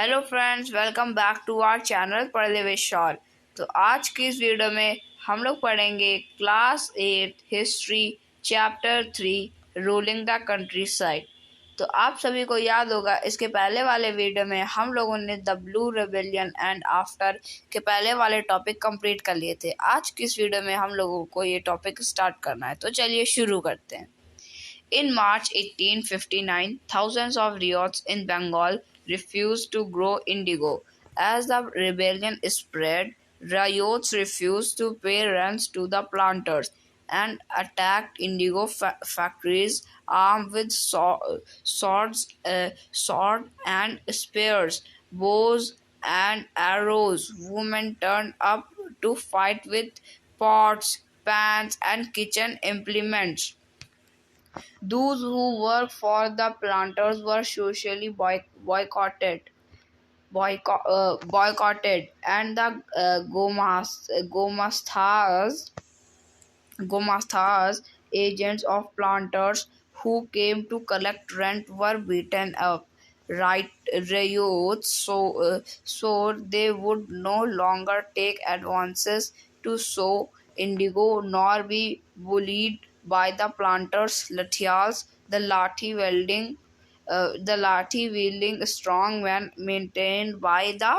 Hello friends, welcome back to our channel पढ़े with शॉल। तो आज की इस वीडियो में हम लोग पढ़ेंगे class 8 history chapter 3 ruling the country side आप सभी को याद होगा, इसके पहले वाले वीडियो में हम लोगों ने the blue rebellion and after के पहले वाले टॉपिक कंप्लीट कर लिए थे। आज की इस वीडियो में हम लोगों को ये टॉपिक स्टार्ट करना है, तो चलिए शुरू करते हैं। In March 1859, thousands of riots in Bengal refused to grow indigo. As the rebellion spread, riots refused to pay rents to the planters and attacked indigo factories armed with swords and spears, bows and arrows. Women turned up to fight with pots, pans, and kitchen implements. Those who worked for the planters were socially boycotted, and the Gomasthas, agents of planters who came to collect rent, were beaten up. Riots so they would no longer take advances to sow indigo nor be bullied by the planters' lathias, the lathi wielding strong men maintained by the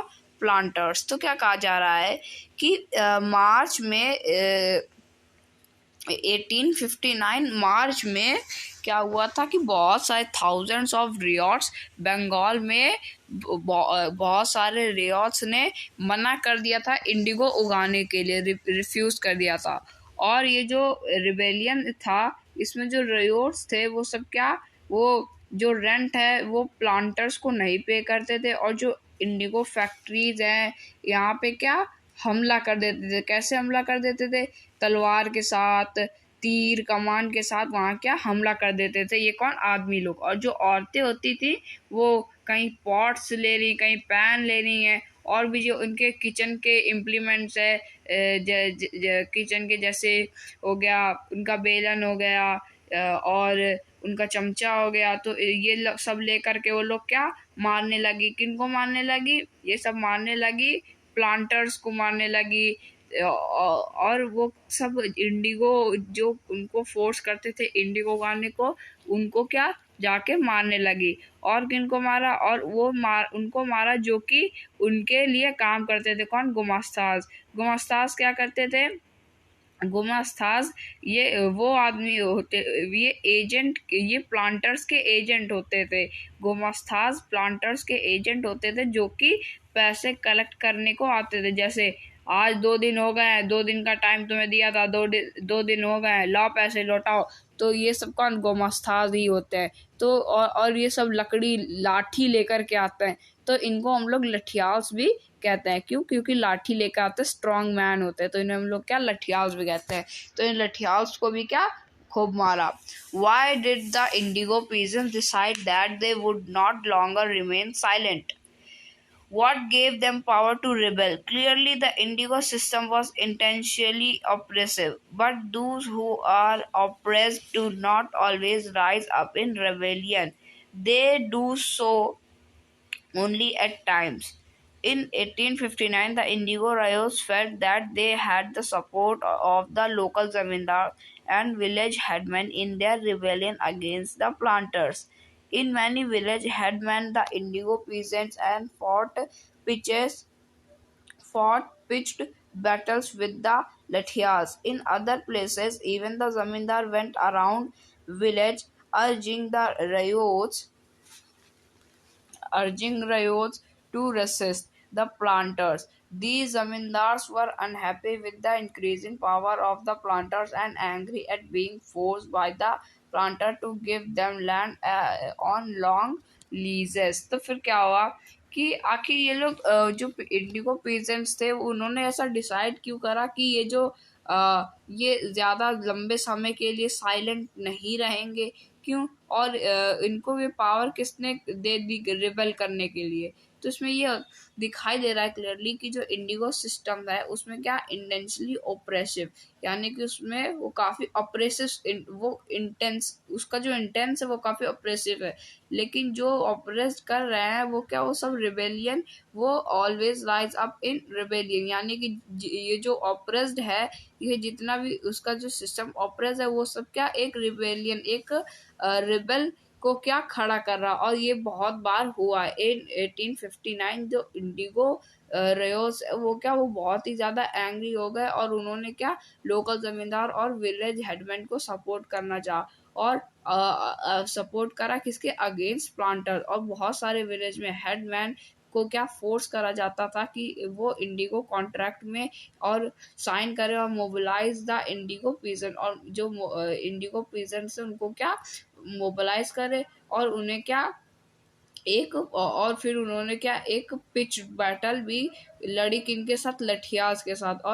planters। तो क्या कहा जा रहा है कि मार्च में 1859 मार्च में क्या हुआ था कि बहुत सारे थाउजेंड्स ऑफ रियॉट्स बंगाल में बहुत सारे रियॉट्स ने मना कर दिया था इंडिगो उगाने के लिए, रिफ्यूज कर दिया था। और ये जो रिबेलियन था, इसमें जो रियॉट्स थे वो सब क्या, वो जो रेंट है वो प्लांटर्स को नहीं पे करते थे, और जो इंडिगो फैक्ट्रीज हैं यहाँ पे क्या हमला कर देते थे। कैसे हमला कर देते थे? तलवार के साथ, तीर कमान के साथ वहाँ क्या हमला कर देते थे। ये कौन? आदमी लोग। और जो औरतें होती थी वो कहीं पॉट्स ले रही, कहीं पैन ले रही हैं, और भी जो उनके किचन के इम्प्लीमेंट्स है, किचन के जैसे हो गया उनका बेलन हो गया और उनका चमचा हो गया, तो ये सब लेकर के वो लोग क्या मारने लगी। किनको मारने लगी? ये सब मारने लगी प्लांटर्स को मारने लगी। और वो सब इंडिगो जो उनको फोर्स करते थे इंडिगो उगाने को, उनको क्या जाके मारने लगी। और किनको मारा? और वो उनको मारा जो कि उनके लिए काम करते थे। कौन? गुमास्ताज। गुमास्ताज क्या करते थे? गुमास्ताज ये वो आदमी होते, ये एजेंट, ये प्लांटर्स के एजेंट होते थे। गुमास्ताज प्लांटर्स के एजेंट होते थे जो कि पैसे कलेक्ट करने को आते थे। जैसे आज 2 दिन हो गए हैं, 2 दिन का टाइम तुम्हें दिया था, 2 दिन हो गए हैं, लाओ पैसे लौटाओ। तो ये सब कौन? गुमास्ताज ही होते हैं। तो और ये सब लकड़ी लाठी लेकर के आते हैं, तो इनको हम लोग लठियाल्स भी कहते हैं। क्यों? क्योंकि लाठी लेकर आते स्ट्रॉन्ग मैन होते हैं, तो इन्हें हम लोग क्या लठियाल्स भी कहते हैं। तो इन लठियाल्स को भी क्या खूब मारा। Why did the Indigo peasants decide that they would not longer remain silent? What gave them power to rebel? Clearly, the Indigo system was intentionally oppressive, but those who are oppressed do not always rise up in rebellion. They do so only at times. In 1859, the Indigo riots felt that they had the support of the local zamindar and village headmen in their rebellion against the planters. In many village headmen, the Indigo peasants and pitched battles with the Lathias. In other places, even the zamindar went around village urging riots to resist the planters. These zamindars were unhappy with the increasing power of the planters and angry at being forced by the planter to give them land on long leases. तो फिर क्या हुआ कि आखिर ये लोग जो Indigo peasants थे, उन्होंने ऐसा डिसाइड क्यों करा कि ये जो ये ज़्यादा लंबे समय के लिए साइलेंट नहीं रहेंगे। क्यों? और इनको ये पावर किसने दे दी रिबेल करने के लिए। तो इसमें ये दिखाई दे रहा है क्लियरली कि जो इंडिगो सिस्टम है उसमें क्या इंटेंसली ओप्रेसिव, यानी कि उसमें वो काफ़ी ऑपरेसिव, वो इंटेंस, उसका जो इंटेंस है वो काफ़ी ऑपरेसिव है। लेकिन जो ऑपरेस कर रहे हैं वो क्या, वो सब रिबेलियन, वो always rise up in rebellion, यानी कि ये जो ऑपरेस्ड है, ये जितना भी उसका जो सिस्टम ऑपरेस है वो सब क्या एक रिबेलियन, एक रिबेल को क्या खड़ा कर रहा। और ये बहुत बार हुआ है। इन 1859 जो इंडिगो रेयोस वो क्या, वो बहुत ही ज़्यादा एंग्री हो गए और उन्होंने क्या लोकल ज़मींदार और विलेज हेडमैन को सपोर्ट करना चाहा और सपोर्ट करा किसके अगेंस्ट प्लांटर। और बहुत सारे विलेज में हेडमैन को क्या फोर्स करा जाता था कि वो इंडिगो कॉन्ट्रैक्ट में और साइन करे और मोबिलाइज द इंडिगो पीजन, और जो इंडिगो पीजन से उनको क्या मोबिलाइज करे और उन्हें क्या एक, और फिर उन्होंने क्या एक पिच बैटल भी लड़ी, किनके साथ, लठियास के साथ।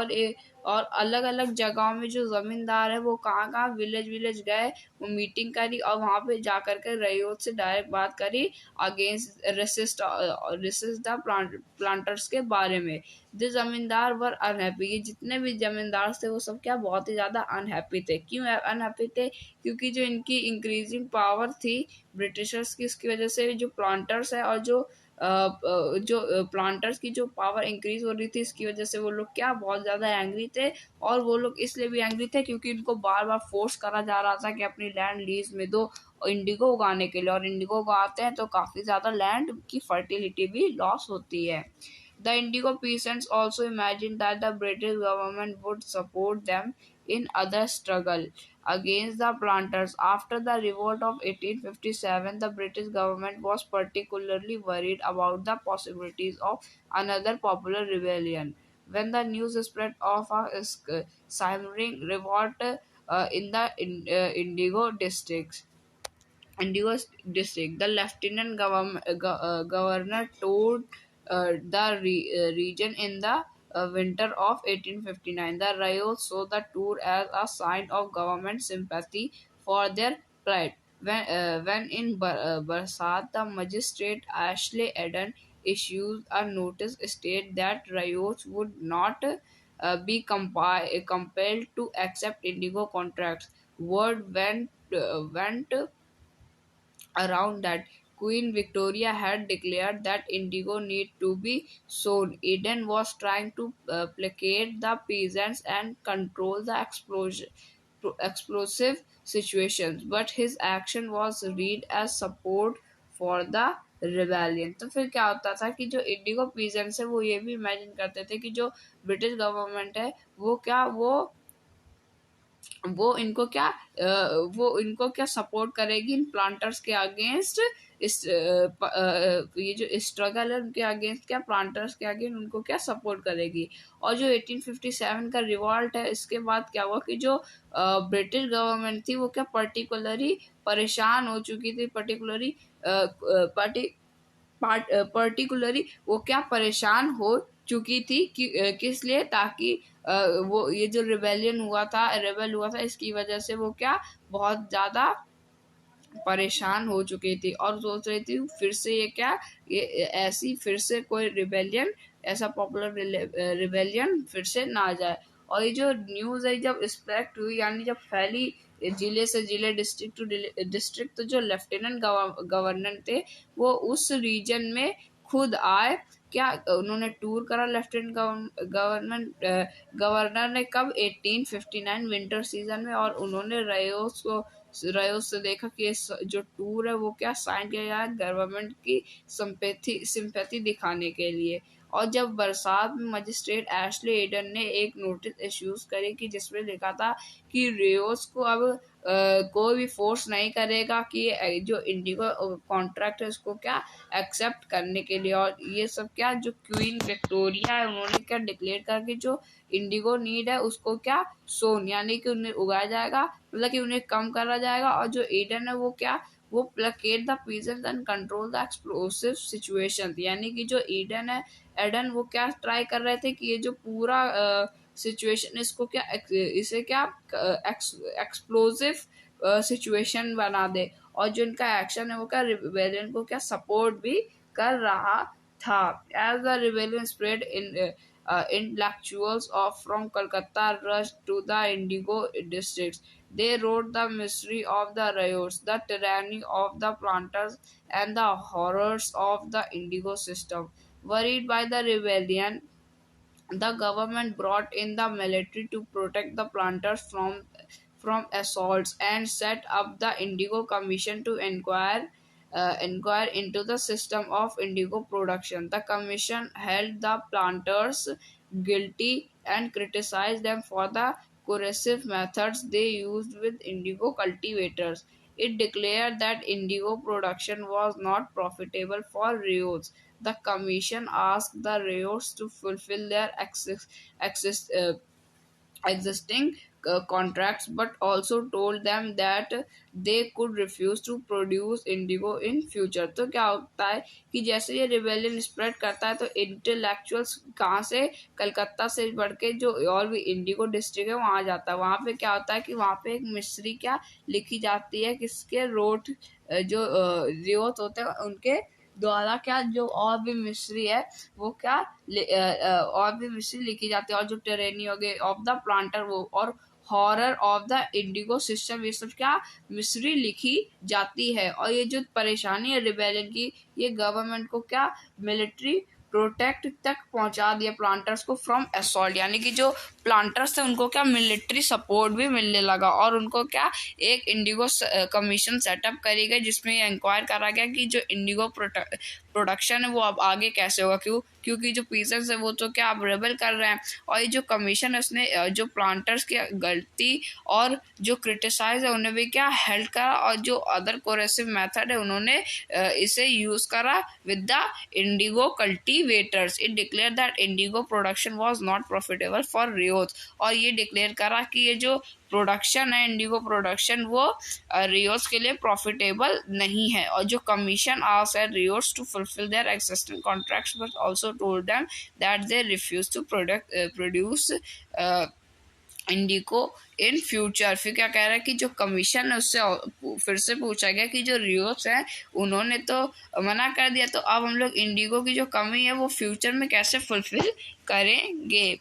और अलग अलग जगहों में जो जमींदार है वो कहाँ कहाँ विलेज विलेज गए, वो मीटिंग करी और वहां पे जा करके रईयत से डायरेक्ट बात करी अगेंस्ट रेसिस्ट द प्लांटर्स के बारे में। जो जमींदार वर अनहैप्पी, ये जितने भी जमींदार थे वो सब क्या बहुत ही ज्यादा अनहैप्पी थे। क्यों अनहैप्पी थे? क्योंकि जो इनकी इंक्रीजिंग पावर थी ब्रिटिशर्स की, उसकी वजह से जो प्लांटर्स है और जो प्लांटर्स की जो पावर इंक्रीज हो रही थी, इसकी वजह से वो लोग क्या बहुत ज़्यादा एंग्री थे। और वो लोग इसलिए भी एंग्री थे क्योंकि उनको बार बार फोर्स करा जा रहा था कि अपनी लैंड लीज में दो इंडिगो उगाने के लिए, और इंडिगो उगाते हैं तो काफ़ी ज़्यादा लैंड की फर्टिलिटी भी लॉस होती है। The Indigo peasants also imagined that the British government would support them in other struggle against the planters. After the revolt of 1857, the British government was particularly worried about the possibilities of another popular rebellion. When the news spread of a simmering revolt Indigo districts, Indigo district, the lieutenant governor told region in the winter of 1859. The riots saw the tour as a sign of government sympathy for their plight. When in Barsat, the magistrate Ashley Eden issued a notice state that riots would not be compelled to accept indigo contracts. Word went around that Queen Victoria had declared that indigo need to be sown. Eden was trying to placate the peasants and control the explosive situations, but his action was read as support for the rebellion. तो फिर क्या होता था कि जो Indigo peasants है वो ये भी इमेजिन करते थे कि जो ब्रिटिश गवर्नमेंट है वो क्या वो इनको क्या सपोर्ट करेगी इन प्लांटर्स के अगेंस्ट। इस ये जो स्ट्रगल है उनके अगेंस्ट क्या, प्लांटर्स के अगेंस्ट उनको क्या सपोर्ट करेगी। और जो 1857 का रिवॉल्ट है, इसके बाद क्या हुआ कि जो ब्रिटिश गवर्नमेंट थी वो क्या पर्टिकुलरली परेशान हो चुकी थी, पर्टिकुलरली वो क्या परेशान हो चुकी थी कि किस लिए, ताकि वो ये जो रेबेल हुआ था इसकी वजह से वो क्या बहुत ज़्यादा परेशान हो चुकी थी और सोच रही थी फिर से ये ऐसी फिर से कोई रिबेलियन, ऐसा पॉपुलर रिबेलियन फिर से ना आ जाए। और ये जो न्यूज़ है जब स्प्रेड हुई, यानी जब फैली जिले से जिले, डिस्ट्रिक्ट टू डिस्ट्रिक्ट, तो जो लेफ्टिनेंट गवर्नर थे वो उस रीजन में खुद आए। क्या उन्होंने टूर करा लेफ्टिनेंट गवर्नर ने, कब 1859 विंटर सीजन में, और उन्होंने रयोस से देखा कि जो टूर है वो क्या साइन किया गया है गवर्नमेंट की सिंपैथी दिखाने के लिए। और जब बरसात में मजिस्ट्रेट एशले एडन ने एक नोटिस इश्यूज करी कि जिसमें लिखा था कि रेयोस को अब कोई भी फोर्स नहीं करेगा कि जो इंडिगो कॉन्ट्रैक्ट है उसको क्या एक्सेप्ट करने के लिए। और ये सब क्या जो क्वीन विक्टोरिया है उन्होंने क्या डिक्लेयर कर कि जो इंडिगो नीड है उसको क्या सोन, यानी कि उन्हें उगाया जाएगा, मतलब कि उन्हें कम करा जाएगा। और जो ईडन है वो क्या, वो placket the peasants and control the explosive situation, यानी कि जो ईडन है एडन वो क्या ट्राई कर रहे थे कि ये जो पूरा सिचुएशन इसको क्या इसे क्या एक्सप्लोसिव सिचुएशन बना दे। और जो इनका एक्शन है वो क्या रिबेलियन को क्या सपोर्ट भी कर रहा था। As the rebellion spread intellectuals of from Calcutta rushed to the Indigo districts. They wrote the mystery of the riots, the tyranny of the planters, and the horrors of the Indigo system. Worried by the rebellion, the government brought in the military to protect the planters from assaults and set up the Indigo Commission to inquire into the system of indigo production. The commission held the planters guilty and criticized them for the coercive methods they used with indigo cultivators. It declared that indigo production was not profitable for riots. The commission asked the riots to fulfill their access, existing contracts, but also told them that they could refuse to produce indigo in future. तो क्या होता है कि जैसे ये rebellion spread करता है तो इंटेलेक्चुअल्स कहाँ से, कलकत्ता से बढ़ के जो और भी इंडिगो डिस्ट्रिक्ट है वहाँ जाता है। वहाँ पे क्या होता है कि वहाँ पे एक मिस्ट्री क्या लिखी जाती है, किसके रोट जो रियोत होते हैं उनके द्वारा क्या जो और भी मिस्ट्री है वो क्या और भी मिस्ट्री लिखी जाती है। और जो टेरेनी हो गए ऑफ द प्लांटर वो और horror of the Indigo system, ये सब क्या मिस्ट्री लिखी जाती है। और ये जो परेशानी है रिबेलियन की, ये गवर्नमेंट को क्या मिलिट्री प्रोटेक्ट तक पहुंचा दिया प्लांटर्स को फ्रॉम असॉल्ट, यानी कि जो प्लांटर्स थे उनको क्या मिलिट्री सपोर्ट भी मिलने लगा। और उनको क्या एक इंडिगो कमीशन सेटअप करी गई जिसमें ये इंक्वायर करा गया कि जो इंडिगो प्रोडक्शन है वो अब आगे कैसे होगा, क्योंकि जो पीसेंट्स है वो तो क्या अब रेबल कर रहे हैं। और ये जो कमीशन है उसने जो प्लांटर्स की गलती और जो क्रिटिसाइज है उन्हें भी क्या हेल्प करा, और जो अदर कोरेसिव मेथड है उन्होंने इसे यूज करा with the indigo cultivators. It declare that indigo production was not profitable for ryots, और ये डिक्लेयर करा कि ये जो प्रोडक्शन है इंडिगो प्रोडक्शन वो रियोट्स के लिए प्रॉफिटेबल नहीं है। और जो commission asked ryots to fulfil their existing contracts but also told them that they refuse to produce indigo in future. फिर क्या कह रहा है कि जो कमीशन है उससे फिर से पूछा गया कि जो रियोट्स हैं उन्होंने तो मना कर दिया, तो अब हम लोग इंडिगो की जो कमी है वो फ्यूचर में कैसे फुलफिल करेंगे।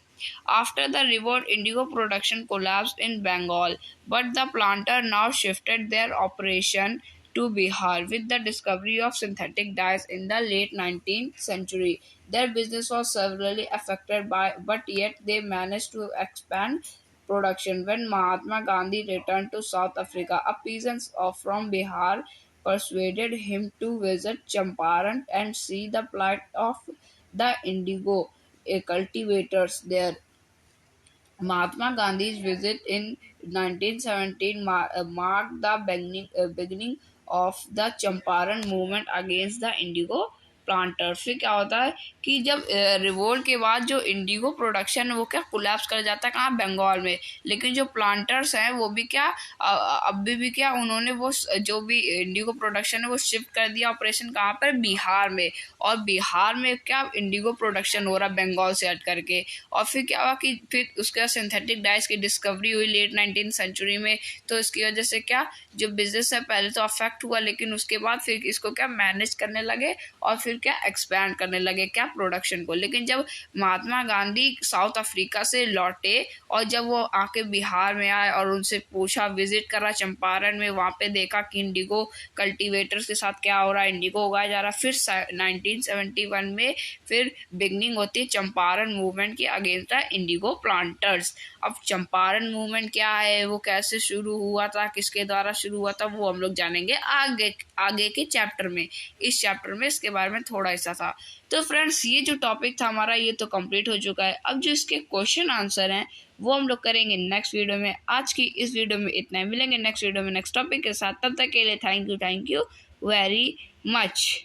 After the revolt, indigo production collapsed in Bengal, but the planter now shifted their operation to Bihar with the discovery of synthetic dyes in the late 19th century. Their business was severely affected but yet they managed to expand production. When Mahatma Gandhi returned to South Africa, a peasant from Bihar persuaded him to visit Champaran and see the plight of the indigo cultivators there. Mahatma Gandhi's visit in 1917 marked the beginning of the Champaran movement against the indigo planters. फिर क्या होता है कि जब revolt के बाद जो Indigo production है वो क्या कोलैप्स कर जाता है कहाँ, बंगाल में। लेकिन जो प्लांटर्स हैं वो भी क्या अभी भी क्या उन्होंने वो जो भी इंडिगो प्रोडक्शन है वो शिफ्ट कर दिया ऑपरेशन कहाँ पर, बिहार में। और बिहार में क्या इंडिगो प्रोडक्शन हो रहा है बंगाल से हट करके। और फिर क्या हुआ कि फिर उसके बाद सिंथेटिक डाइज की डिस्कवरी हुई लेट 19th सेंचुरी में, तो इसकी वजह से क्या जो बिजनेस है पहले तो अफेक्ट हुआ, लेकिन उसके बाद फिर इसको क्या मैनेज करने लगे और फिर क्या एक्सपैंड करने लगे क्या प्रोडक्शन को। लेकिन जब महात्मा गांधी साउथ अफ्रीका से लौटे और जब वो आके बिहार में आए और उनसे पूछा, विजिट करा चंपारण में, वहाँ पे देखा कि इंडिगो कल्टीवेटर्स के साथ क्या हो रहा है, इंडिगो उगाया जा रहा है। फिर 1971 में फिर बिगनिंग होती है चंपारण मूवमेंट की अगेंस्ट द इंडिगो प्लांटर्स। अब चंपारण मूवमेंट क्या है, वो कैसे शुरू हुआ था, किसके द्वारा शुरू हुआ था, वो हम लोग जानेंगे आगे के चैप्टर में। इस चैप्टर में इसके बारे में थोड़ा हिस्सा था। तो फ्रेंड्स ये जो टॉपिक था हमारा ये तो कंप्लीट हो चुका है। अब जो इसके क्वेश्चन आंसर हैं वो हम लोग करेंगे नेक्स्ट वीडियो में। आज की इस वीडियो में इतना ही, मिलेंगे नेक्स्ट वीडियो में नेक्स्ट टॉपिक के साथ। तब तक के लिए थैंक यू वेरी मच।